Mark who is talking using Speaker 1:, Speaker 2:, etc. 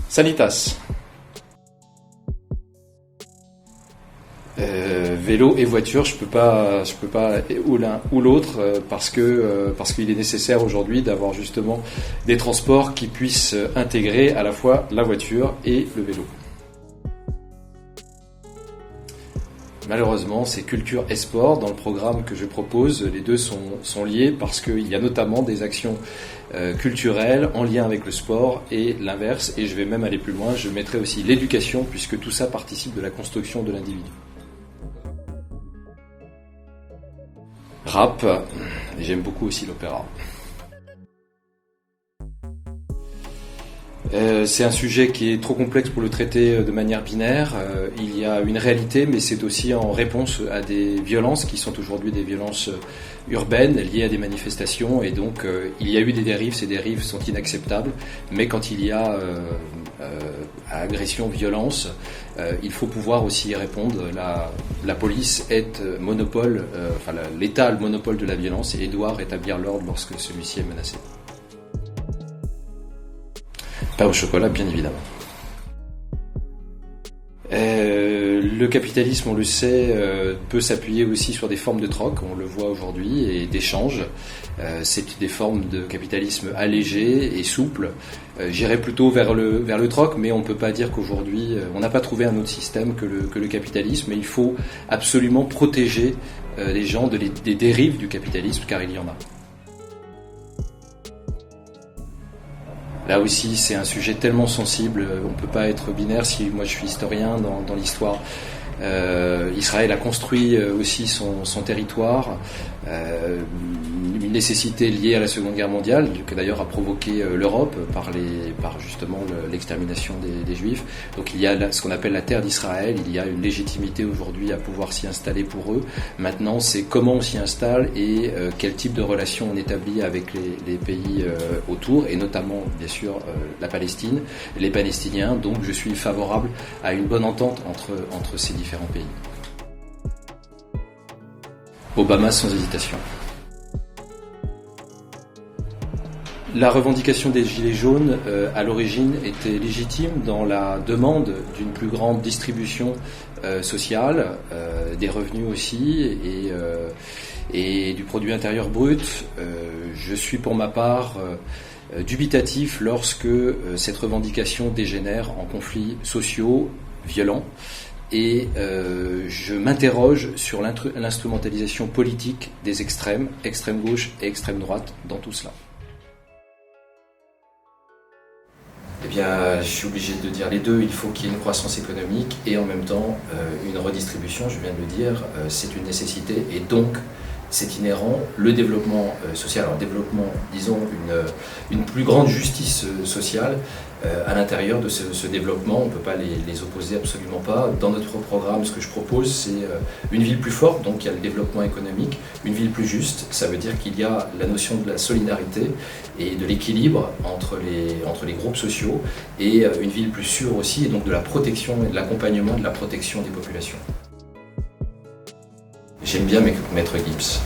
Speaker 1: Sanitas. Vélo et voiture, je peux pas ou l'un ou l'autre parce qu'il est nécessaire aujourd'hui d'avoir justement des transports qui puissent intégrer à la fois la voiture et le vélo. Malheureusement, c'est culture et sport. Dans le programme que je propose, les deux sont liés parce qu'il y a notamment des actions culturelles en lien avec le sport et l'inverse. Et je vais même aller plus loin, je mettrai aussi l'éducation puisque tout ça participe de la construction de l'individu. Rap, j'aime beaucoup aussi l'opéra. C'est un sujet qui est trop complexe pour le traiter de manière binaire. Il y a une réalité, mais c'est aussi en réponse à des violences qui sont aujourd'hui des violences urbaines liées à des manifestations. Et donc, il y a eu des dérives. Ces dérives sont inacceptables. Mais quand il y a agression, violence, il faut pouvoir aussi y répondre. La police est monopole, l'État a le monopole de la violence et doit rétablir l'ordre lorsque celui-ci est menacé. Pas au chocolat, bien évidemment. Le capitalisme, on le sait, peut s'appuyer aussi sur des formes de troc, on le voit aujourd'hui, et d'échanges. C'est des formes de capitalisme allégé et souple. J'irais plutôt vers le troc, mais on ne peut pas dire qu'aujourd'hui, on n'a pas trouvé un autre système que le capitalisme, et il faut absolument protéger les gens des dérives du capitalisme, car il y en a. Là aussi, c'est un sujet tellement sensible, on ne peut pas être binaire. Si moi je suis historien dans l'histoire, Israël a construit aussi son territoire, une nécessité liée à la Seconde Guerre mondiale, que d'ailleurs a provoqué l'Europe par justement l'extermination des Juifs. Donc il y a ce qu'on appelle la terre d'Israël, il y a une légitimité aujourd'hui à pouvoir s'y installer pour eux. Maintenant, c'est comment on s'y installe et quel type de relation on établit avec les pays autour, et notamment, bien sûr, la Palestine, les Palestiniens. Donc je suis favorable à une bonne entente entre ces différents pays. Obama sans hésitation. La revendication des Gilets jaunes, à l'origine, était légitime dans la demande d'une plus grande distribution sociale, des revenus aussi, et du produit intérieur brut. Je suis pour ma part dubitatif lorsque cette revendication dégénère en conflits sociaux violents. Et je m'interroge sur l'instrumentalisation politique des extrême gauche et extrême droite dans tout cela. Eh bien, je suis obligé de dire les deux. Il faut qu'il y ait une croissance économique et en même temps une redistribution, je viens de le dire, c'est une nécessité et donc c'est inhérent. Le développement social, alors développement, disons, une plus grande justice sociale à l'intérieur de ce développement, on ne peut pas les opposer, absolument pas. Dans notre programme, ce que je propose, c'est une ville plus forte, donc il y a le développement économique, une ville plus juste, ça veut dire qu'il y a la notion de la solidarité et de l'équilibre entre les groupes sociaux, et une ville plus sûre aussi, et donc de la protection et de l'accompagnement de la protection des populations. J'aime bien Maître Gibbs.